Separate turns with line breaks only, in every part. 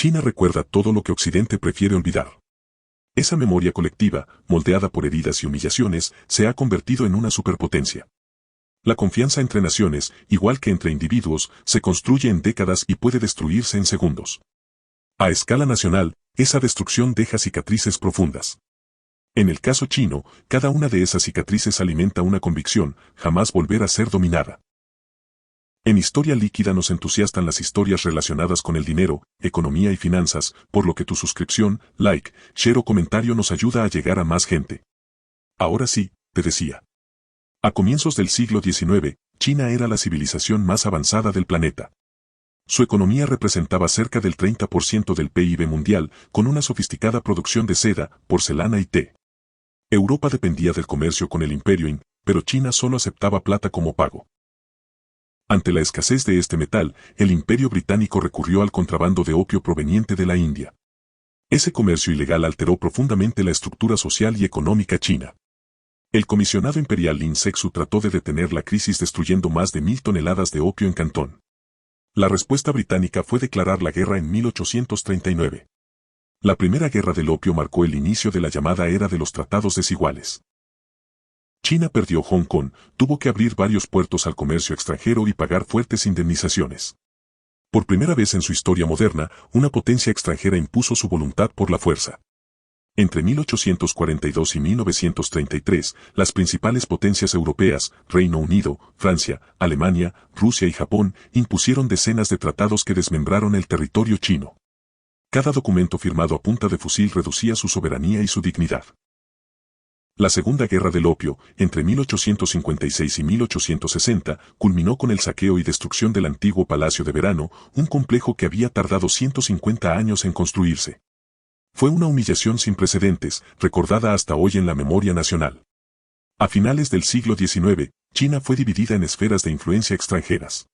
China recuerda todo lo que Occidente prefiere olvidar. Esa memoria colectiva, moldeada por heridas y humillaciones, se ha convertido en una superpotencia. La confianza entre naciones, igual que entre individuos, se construye en décadas y puede destruirse en segundos. A escala nacional, esa destrucción deja cicatrices profundas. En el caso chino, cada una de esas cicatrices alimenta una convicción: jamás volver a ser dominada. En Historia Líquida nos entusiastan las historias relacionadas con el dinero, economía y finanzas, por lo que tu suscripción, like, share o comentario nos ayuda a llegar a más gente. Ahora sí, te decía. A comienzos del siglo XIX, China era la civilización más avanzada del planeta. Su economía representaba cerca del 30% del PIB mundial, con una sofisticada producción de seda, porcelana y té. Europa dependía del comercio con el Imperio Qing, pero China solo aceptaba plata como pago. Ante la escasez de este metal, el Imperio Británico recurrió al contrabando de opio proveniente de la India. Ese comercio ilegal alteró profundamente la estructura social y económica china. El comisionado imperial Lin Sexu trató de detener la crisis destruyendo más de 1000 toneladas de opio en Cantón. La respuesta británica fue declarar la guerra en 1839. La Primera Guerra del Opio marcó el inicio de la llamada Era de los Tratados Desiguales. China perdió Hong Kong, tuvo que abrir varios puertos al comercio extranjero y pagar fuertes indemnizaciones. Por primera vez en su historia moderna, una potencia extranjera impuso su voluntad por la fuerza. Entre 1842 y 1933, las principales potencias europeas, Reino Unido, Francia, Alemania, Rusia y Japón, impusieron decenas de tratados que desmembraron el territorio chino. Cada documento firmado a punta de fusil reducía su soberanía y su dignidad. La Segunda Guerra del Opio, entre 1856 y 1860, culminó con el saqueo y destrucción del antiguo Palacio de Verano, un complejo que había tardado 150 años en construirse. Fue una humillación sin precedentes, recordada hasta hoy en la memoria nacional. A finales del siglo XIX, China fue dividida en esferas de influencia extranjeras.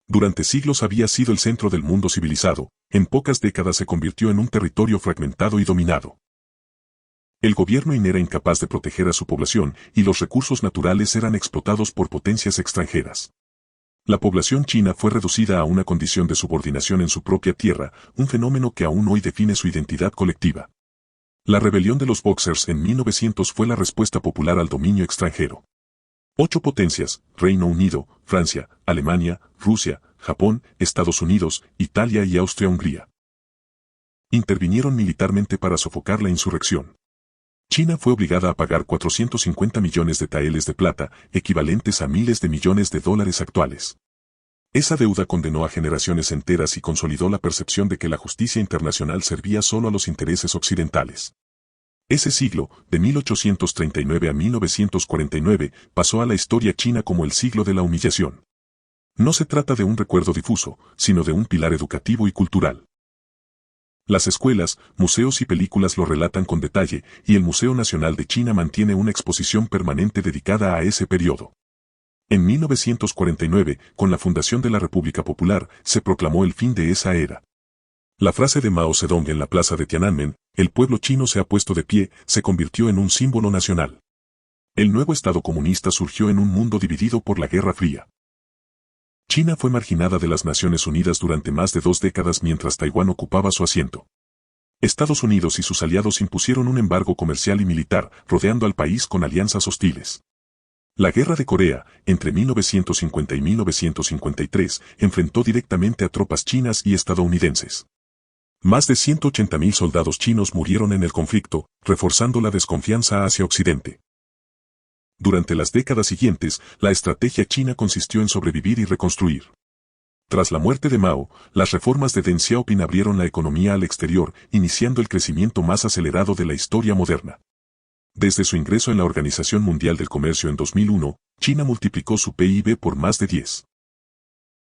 Durante siglos había sido el centro del mundo civilizado, en pocas décadas se convirtió en un territorio fragmentado y dominado. El gobierno Qing era incapaz de proteger a su población y los recursos naturales eran explotados por potencias extranjeras. La población china fue reducida a una condición de subordinación en su propia tierra, un fenómeno que aún hoy define su identidad colectiva. La rebelión de los Boxers en 1900 fue la respuesta popular al dominio extranjero. 8 potencias, Reino Unido, Francia, Alemania, Rusia, Japón, Estados Unidos, Italia y Austria-Hungría, intervinieron militarmente para sofocar la insurrección. China fue obligada a pagar 450 millones de taeles de plata, equivalentes a miles de millones de dólares actuales. Esa deuda condenó a generaciones enteras y consolidó la percepción de que la justicia internacional servía solo a los intereses occidentales. Ese siglo, de 1839 a 1949, pasó a la historia china como el siglo de la humillación. No se trata de un recuerdo difuso, sino de un pilar educativo y cultural. Las escuelas, museos y películas lo relatan con detalle, y el Museo Nacional de China mantiene una exposición permanente dedicada a ese periodo. En 1949, con la fundación de la República Popular, se proclamó el fin de esa era. La frase de Mao Zedong en la plaza de Tiananmen, "El pueblo chino se ha puesto de pie", se convirtió en un símbolo nacional. El nuevo Estado comunista surgió en un mundo dividido por la Guerra Fría. China fue marginada de las Naciones Unidas durante más de 2 décadas mientras Taiwán ocupaba su asiento. Estados Unidos y sus aliados impusieron un embargo comercial y militar, rodeando al país con alianzas hostiles. La Guerra de Corea, entre 1950 y 1953, enfrentó directamente a tropas chinas y estadounidenses. Más de 180.000 soldados chinos murieron en el conflicto, reforzando la desconfianza hacia Occidente. Durante las décadas siguientes, la estrategia china consistió en sobrevivir y reconstruir. Tras la muerte de Mao, las reformas de Deng Xiaoping abrieron la economía al exterior, iniciando el crecimiento más acelerado de la historia moderna. Desde su ingreso en la Organización Mundial del Comercio en 2001, China multiplicó su PIB por más de 10.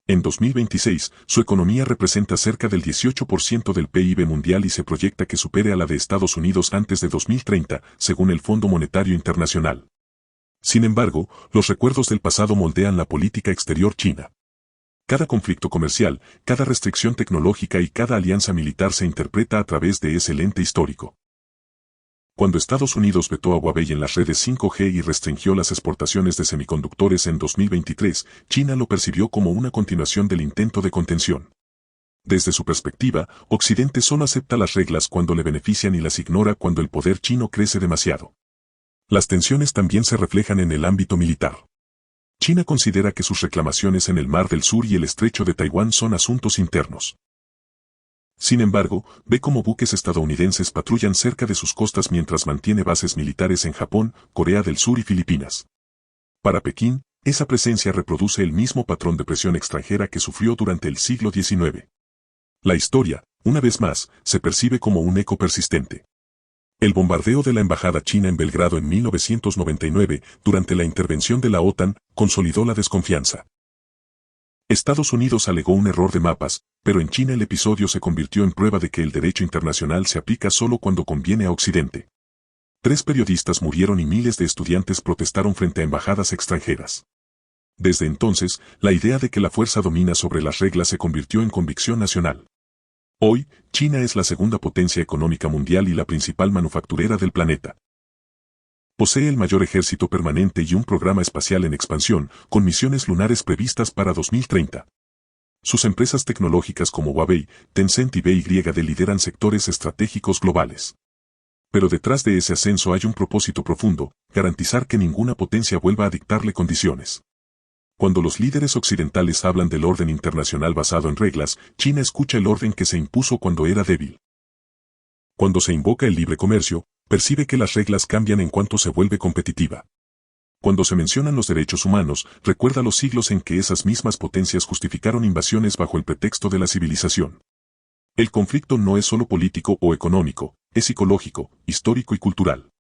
En 2026, su economía representa cerca del 18% del PIB mundial y se proyecta que supere a la de Estados Unidos antes de 2030, según el Fondo Monetario Internacional. Sin embargo, los recuerdos del pasado moldean la política exterior china. Cada conflicto comercial, cada restricción tecnológica y cada alianza militar se interpreta a través de ese lente histórico. Cuando Estados Unidos vetó a Huawei en las redes 5G y restringió las exportaciones de semiconductores en 2023, China lo percibió como una continuación del intento de contención. Desde su perspectiva, Occidente solo acepta las reglas cuando le benefician y las ignora cuando el poder chino crece demasiado. Las tensiones también se reflejan en el ámbito militar. China considera que sus reclamaciones en el Mar del Sur y el Estrecho de Taiwán son asuntos internos. Sin embargo, ve cómo buques estadounidenses patrullan cerca de sus costas mientras mantiene bases militares en Japón, Corea del Sur y Filipinas. Para Pekín, esa presencia reproduce el mismo patrón de presión extranjera que sufrió durante el siglo XIX. La historia, una vez más, se percibe como un eco persistente. El bombardeo de la embajada china en Belgrado en 1999, durante la intervención de la OTAN, consolidó la desconfianza. Estados Unidos alegó un error de mapas, pero en China el episodio se convirtió en prueba de que el derecho internacional se aplica solo cuando conviene a Occidente. 3 periodistas murieron y miles de estudiantes protestaron frente a embajadas extranjeras. Desde entonces, la idea de que la fuerza domina sobre las reglas se convirtió en convicción nacional. Hoy, China es la segunda potencia económica mundial y la principal manufacturera del planeta. Posee el mayor ejército permanente y un programa espacial en expansión, con misiones lunares previstas para 2030. Sus empresas tecnológicas como Huawei, Tencent y BYD lideran sectores estratégicos globales. Pero detrás de ese ascenso hay un propósito profundo: garantizar que ninguna potencia vuelva a dictarle condiciones. Cuando los líderes occidentales hablan del orden internacional basado en reglas, China escucha el orden que se impuso cuando era débil. Cuando se invoca el libre comercio, percibe que las reglas cambian en cuanto se vuelve competitiva. Cuando se mencionan los derechos humanos, recuerda los siglos en que esas mismas potencias justificaron invasiones bajo el pretexto de la civilización. El conflicto no es solo político o económico, es psicológico, histórico y cultural.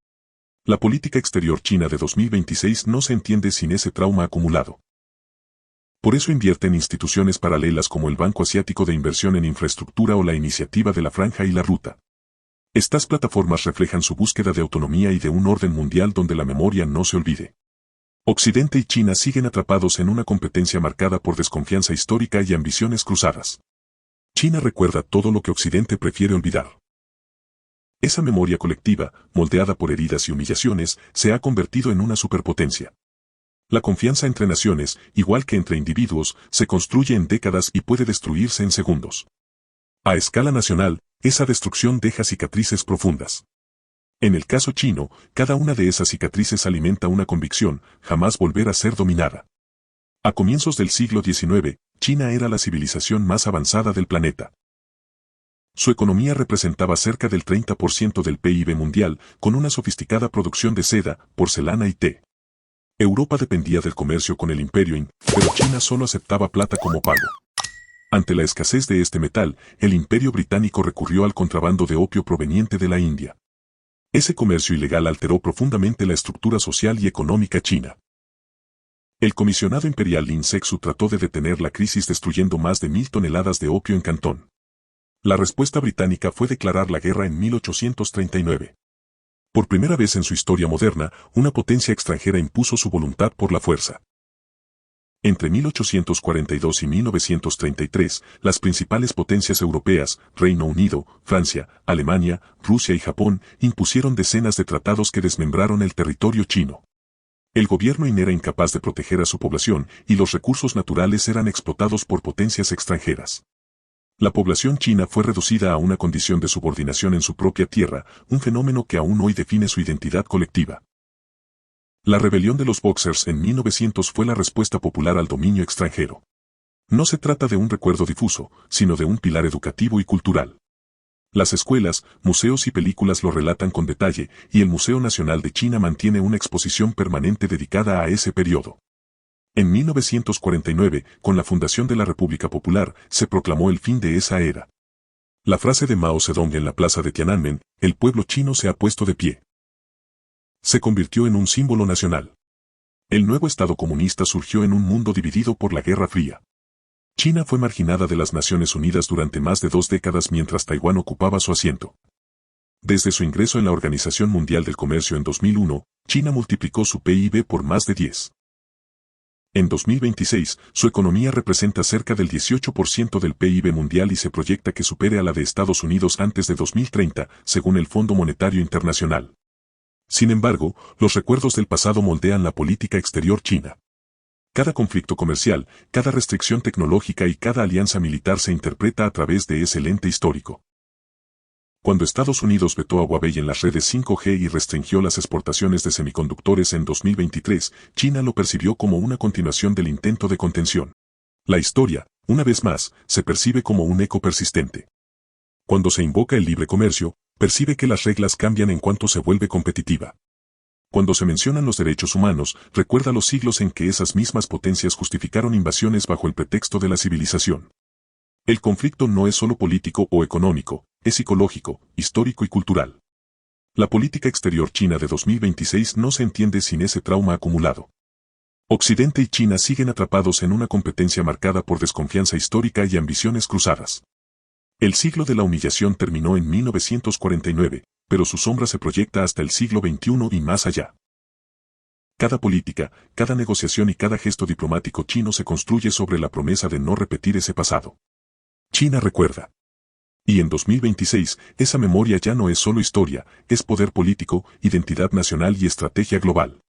La política exterior china de 2026 no se entiende sin ese trauma acumulado. Por eso invierte en instituciones paralelas como el Banco Asiático de Inversión en Infraestructura o la Iniciativa de la Franja y la Ruta. Estas plataformas reflejan su búsqueda de autonomía y de un orden mundial donde la memoria no se olvide. Occidente y China siguen atrapados en una competencia marcada por desconfianza histórica y ambiciones cruzadas. China recuerda todo lo que Occidente prefiere olvidar. Esa memoria colectiva, moldeada por heridas y humillaciones, se ha convertido en una superpotencia. La confianza entre naciones, igual que entre individuos, se construye en décadas y puede destruirse en segundos. A escala nacional, esa destrucción deja cicatrices profundas. En el caso chino, cada una de esas cicatrices alimenta una convicción: jamás volver a ser dominada. A comienzos del siglo XIX, China era la civilización más avanzada del planeta. Su economía representaba cerca del 30% del PIB mundial, con una sofisticada producción de seda, porcelana y té. Europa dependía del comercio con el Imperio Qing, pero China solo aceptaba plata como pago. Ante la escasez de este metal, el Imperio Británico recurrió al contrabando de opio proveniente de la India. Ese comercio ilegal alteró profundamente la estructura social y económica china. El comisionado imperial Lin Sexu trató de detener la crisis destruyendo más de 1000 toneladas de opio en Cantón. La respuesta británica fue declarar la guerra en 1839. Por primera vez en su historia moderna, una potencia extranjera impuso su voluntad por la fuerza. Entre 1842 y 1933, las principales potencias europeas, Reino Unido, Francia, Alemania, Rusia y Japón, impusieron decenas de tratados que desmembraron el territorio chino. El gobierno Qing era incapaz de proteger a su población y los recursos naturales eran explotados por potencias extranjeras. La población china fue reducida a una condición de subordinación en su propia tierra, un fenómeno que aún hoy define su identidad colectiva. La rebelión de los Boxers en 1900 fue la respuesta popular al dominio extranjero. No se trata de un recuerdo difuso, sino de un pilar educativo y cultural. Las escuelas, museos y películas lo relatan con detalle, y el Museo Nacional de China mantiene una exposición permanente dedicada a ese periodo. En 1949, con la fundación de la República Popular, se proclamó el fin de esa era. La frase de Mao Zedong en la plaza de Tiananmen: "El pueblo chino se ha puesto de pie", se convirtió en un símbolo nacional. El nuevo Estado comunista surgió en un mundo dividido por la Guerra Fría. China fue marginada de las Naciones Unidas durante más de 2 décadas mientras Taiwán ocupaba su asiento. Desde su ingreso en la Organización Mundial del Comercio en 2001, China multiplicó su PIB por más de 10. En 2026, su economía representa cerca del 18% del PIB mundial y se proyecta que supere a la de Estados Unidos antes de 2030, según el Fondo Monetario Internacional. Sin embargo, los recuerdos del pasado moldean la política exterior china. Cada conflicto comercial, cada restricción tecnológica y cada alianza militar se interpreta a través de ese lente histórico. Cuando Estados Unidos vetó a Huawei en las redes 5G y restringió las exportaciones de semiconductores en 2023, China lo percibió como una continuación del intento de contención. La historia, una vez más, se percibe como un eco persistente. Cuando se invoca el libre comercio, percibe que las reglas cambian en cuanto se vuelve competitiva. Cuando se mencionan los derechos humanos, recuerda los siglos en que esas mismas potencias justificaron invasiones bajo el pretexto de la civilización. El conflicto no es solo político o económico, es psicológico, histórico y cultural. La política exterior china de 2026 no se entiende sin ese trauma acumulado. Occidente y China siguen atrapados en una competencia marcada por desconfianza histórica y ambiciones cruzadas. El siglo de la humillación terminó en 1949, pero su sombra se proyecta hasta el siglo XXI y más allá. Cada política, cada negociación y cada gesto diplomático chino se construye sobre la promesa de no repetir ese pasado. China recuerda. Y en 2026, esa memoria ya no es solo historia, es poder político, identidad nacional y estrategia global.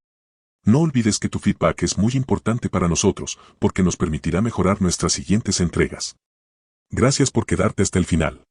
No olvides que tu feedback es muy importante para nosotros, porque nos permitirá mejorar nuestras siguientes entregas. Gracias por quedarte hasta el final.